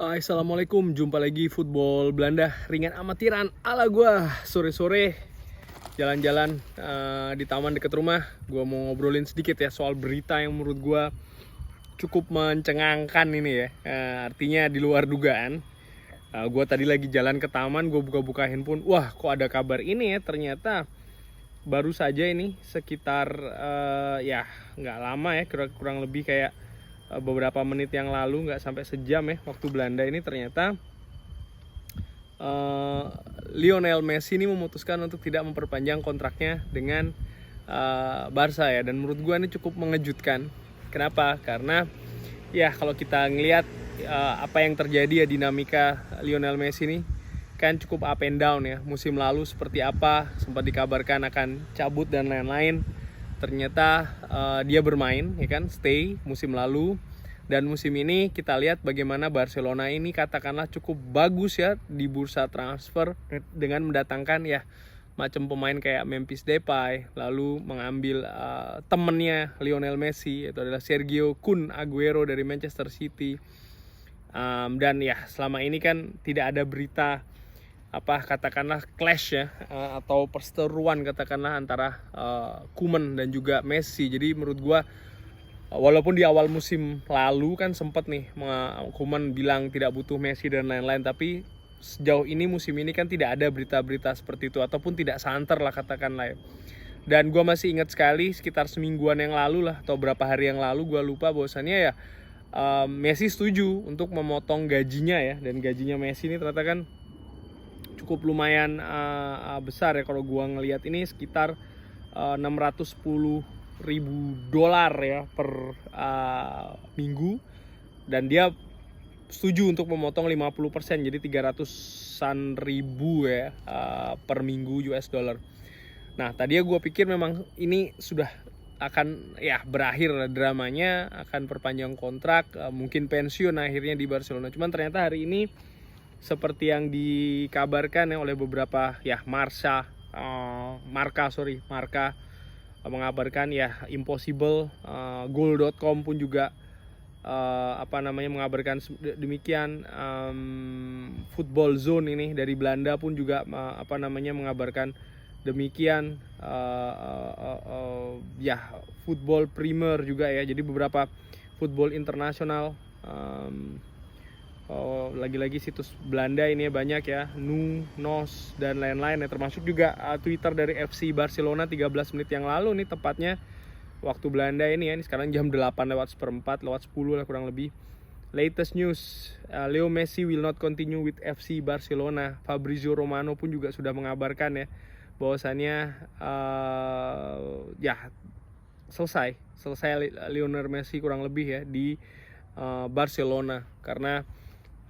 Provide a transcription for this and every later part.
Assalamualaikum, jumpa lagi football Belanda ringan amatiran ala gue. Sore-sore jalan-jalan di taman dekat rumah. Gue mau ngobrolin sedikit ya soal berita yang menurut gue cukup mencengangkan ini ya. Artinya di luar dugaan. Gue tadi lagi jalan ke taman, gue buka-buka handphone. Wah, kok ada kabar ini ya? Ternyata baru saja ini sekitar ya nggak lama ya, kurang lebih kayak beberapa menit yang lalu, nggak sampai sejam ya, waktu Belanda ini ternyata Lionel Messi ini memutuskan untuk tidak memperpanjang kontraknya dengan Barca ya. Dan menurut gue ini cukup mengejutkan. Kenapa? Karena ya kalau kita ngelihat apa yang terjadi ya, dinamika Lionel Messi ini kan cukup up and down ya. Musim lalu seperti apa, sempat dikabarkan akan cabut dan lain-lain. Ternyata dia bermain ya kan, stay musim lalu. Dan musim ini kita lihat bagaimana Barcelona ini katakanlah cukup bagus ya di bursa transfer dengan mendatangkan ya macam pemain kayak Memphis Depay, lalu mengambil temennya Lionel Messi, yaitu adalah Sergio Kun Aguero dari Manchester City. Dan ya selama ini kan tidak ada berita katakanlah clash ya, atau perseteruan katakanlah antara Koeman dan juga Messi. Jadi menurut gua walaupun di awal musim lalu kan sempat nih Koeman bilang tidak butuh Messi dan lain-lain, tapi sejauh ini musim ini kan tidak ada berita-berita seperti itu, ataupun tidak santer lah katakanlah ya. Dan gua masih ingat sekali sekitar semingguan yang lalu lah, atau berapa hari yang lalu, gua lupa, bahwasannya ya Messi setuju untuk memotong gajinya ya. Dan gajinya Messi ini ternyata kan cukup lumayan besar ya, kalau gua ngelihat ini sekitar $610.000 ya per minggu. Dan dia setuju untuk memotong 50%, jadi 300-an ribu ya per minggu US dollar. Nah tadi ya gue pikir memang ini sudah akan ya berakhir dramanya, akan perpanjang kontrak, mungkin pensiun akhirnya di Barcelona. Cuman ternyata hari ini seperti yang dikabarkan ya oleh beberapa ya Marca mengabarkan ya, Impossible, Goal.com pun juga mengabarkan demikian. Football Zone ini dari Belanda pun juga mengabarkan demikian. Ya Football Premier juga ya, jadi beberapa football internasional. Lagi-lagi situs Belanda ini banyak ya, NOS dan lain-lain ya, termasuk juga Twitter dari FC Barcelona 13 menit yang lalu nih tepatnya waktu Belanda ini ya. Ini sekarang jam 8:04 lewat 10 lah kurang lebih. Latest news, Leo Messi will not continue with FC Barcelona. Fabrizio Romano pun juga sudah mengabarkan ya bahwasannya ya selesai Lionel Messi kurang lebih ya di Barcelona, karena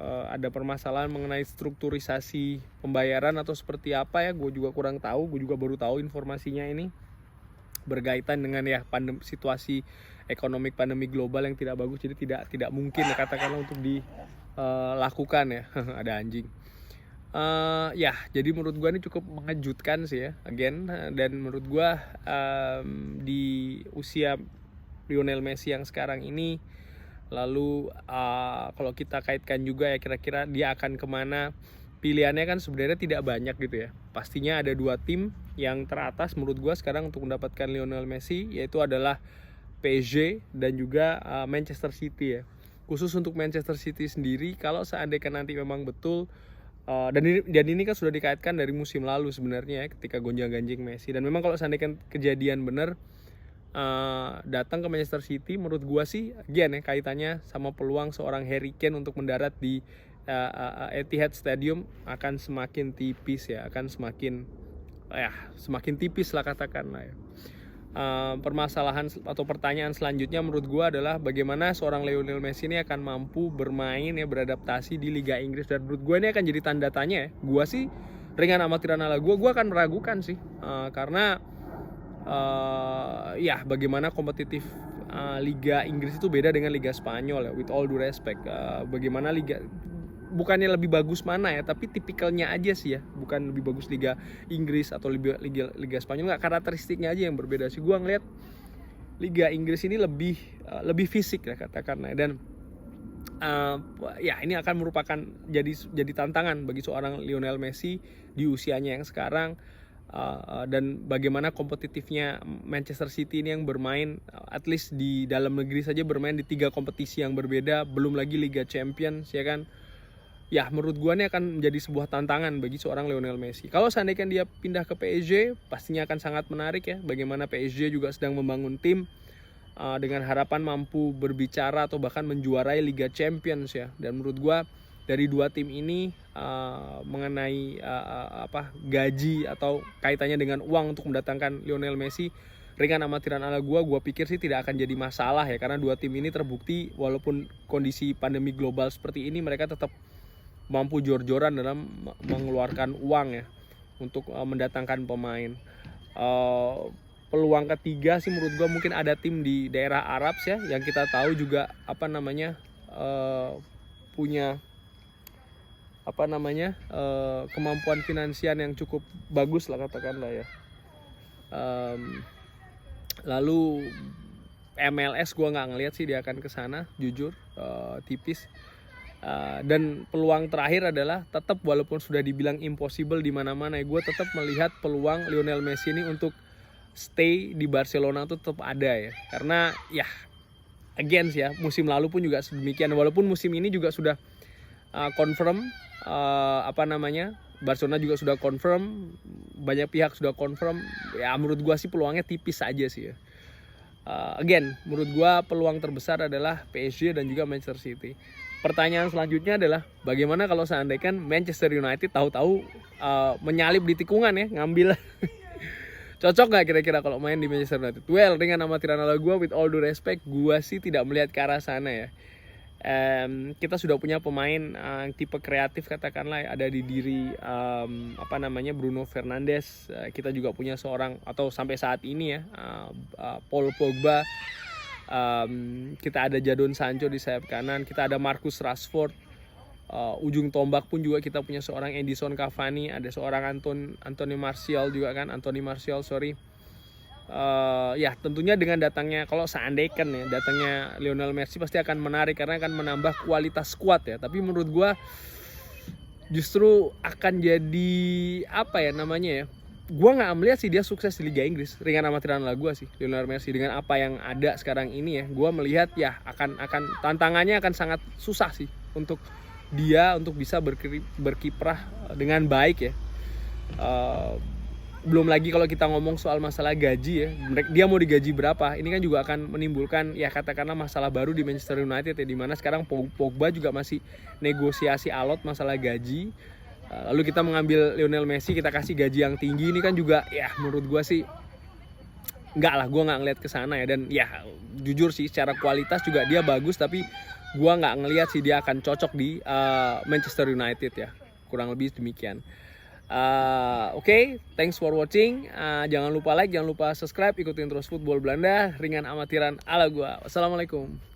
ada permasalahan mengenai strukturisasi pembayaran atau seperti apa ya, gue juga kurang tahu. Gue juga baru tahu informasinya ini berkaitan dengan ya situasi ekonomi pandemi global yang tidak bagus, jadi tidak mungkin ya katakanlah untuk dilakukan ya. Ada anjing. Ya jadi menurut gue ini cukup mengejutkan sih ya, again. Dan menurut gue di usia Lionel Messi yang sekarang ini, lalu kalau kita kaitkan juga ya kira-kira dia akan kemana, pilihannya kan sebenarnya tidak banyak gitu ya. Pastinya ada dua tim yang teratas menurut gue sekarang untuk mendapatkan Lionel Messi, yaitu adalah PSG dan juga Manchester City ya. Khusus untuk Manchester City sendiri, kalau seandainya nanti memang betul dan ini kan sudah dikaitkan dari musim lalu sebenarnya ya, ketika gonjang-ganjing Messi. Dan memang kalau seandainya kejadian benar datang ke Manchester City, menurut gua sih again ya kaitannya sama peluang seorang Harry Kane untuk mendarat di Etihad Stadium akan semakin tipis ya, akan semakin tipis lah katakanlah ya. Permasalahan atau pertanyaan selanjutnya menurut gua adalah bagaimana seorang Lionel Messi ini akan mampu bermain ya, beradaptasi di Liga Inggris. Dan menurut gua ini akan jadi tanda tanya ya. Gua sih ringan amatiran ala gua akan meragukan sih, karena ya bagaimana kompetitif Liga Inggris itu beda dengan Liga Spanyol ya, with all due respect. Bagaimana liga, bukannya lebih bagus mana ya, tapi tipikalnya aja sih ya, bukan lebih bagus Liga Inggris atau Liga Spanyol, nggak, karakteristiknya aja yang berbeda sih. Gua ngeliat Liga Inggris ini lebih fisik ya katakan. Dan Ya ini akan merupakan jadi tantangan bagi seorang Lionel Messi di usianya yang sekarang, dan bagaimana kompetitifnya Manchester City ini yang bermain at least di dalam negeri saja, bermain di 3 kompetisi yang berbeda, belum lagi Liga Champions ya kan. Ya menurut gua ini akan menjadi sebuah tantangan bagi seorang Lionel Messi. Kalau seandainya dia pindah ke PSG, pastinya akan sangat menarik ya, bagaimana PSG juga sedang membangun tim dengan harapan mampu berbicara atau bahkan menjuarai Liga Champions ya. Dan menurut gua dari 2 tim ini mengenai gaji atau kaitannya dengan uang untuk mendatangkan Lionel Messi, ringan amatiran ala gua pikir sih tidak akan jadi masalah ya, karena 2 tim ini terbukti walaupun kondisi pandemi global seperti ini mereka tetap mampu jor-joran dalam mengeluarkan uang ya untuk mendatangkan pemain. Peluang ketiga sih menurut gue mungkin ada tim di daerah Arab ya, yang kita tahu juga punya kemampuan finansial yang cukup bagus lah katakanlah ya. Lalu MLS gue nggak ngelihat sih dia akan ke sana, jujur, tipis. Dan peluang terakhir adalah tetap walaupun sudah dibilang impossible di mana-mana ya, gue tetap melihat peluang Lionel Messi ini untuk stay di Barcelona tuh tetap ada ya, karena ya again ya, musim lalu pun juga sedemikian, walaupun musim ini juga sudah confirm, Barcelona juga sudah confirm, banyak pihak sudah confirm ya, menurut gua sih peluangnya tipis aja sih ya. Again, menurut gua peluang terbesar adalah PSG dan juga Manchester City. Pertanyaan selanjutnya adalah bagaimana kalau seandainya Manchester United tahu-tahu menyalip di tikungan ya, ngambil cocok gak kira-kira kalau main di Manchester United? Well, dengan amatiran ala gue, with all due respect, gue sih tidak melihat ke arah sana ya. Kita sudah punya pemain tipe kreatif katakanlah ya, ada di diri Bruno Fernandes. Kita juga punya seorang, atau sampai saat ini ya, Paul Pogba. Kita ada Jadon Sancho di sayap kanan, kita ada Marcus Rashford. Ujung tombak pun juga kita punya seorang Edinson Cavani, ada seorang Anthony Martial juga kan, ya tentunya dengan datangnya, kalau seandainya ya datangnya Lionel Messi pasti akan menarik karena akan menambah kualitas squad ya. Tapi menurut gua justru akan jadi gua nggak melihat sih dia sukses di Liga Inggris, ringan amatiran lah gua sih Lionel Messi dengan apa yang ada sekarang ini ya. Gua melihat ya akan tantangannya akan sangat susah sih untuk dia untuk bisa berkiprah dengan baik ya. Belum lagi kalau kita ngomong soal masalah gaji ya, dia mau digaji berapa, ini kan juga akan menimbulkan ya katakanlah masalah baru di Manchester United ya, dimana sekarang Pogba juga masih negosiasi alot masalah gaji. Lalu kita mengambil Lionel Messi, kita kasih gaji yang tinggi, ini kan juga ya menurut gue sih enggak lah, gue nggak ngeliat ke sana ya. Dan ya jujur sih secara kualitas juga dia bagus, tapi gue nggak ngelihat sih dia akan cocok di Manchester United ya, kurang lebih demikian. Oke, thanks for watching. Jangan lupa like, jangan lupa subscribe, ikutin terus Football Belanda, ringan amatiran ala gue. Wassalamualaikum.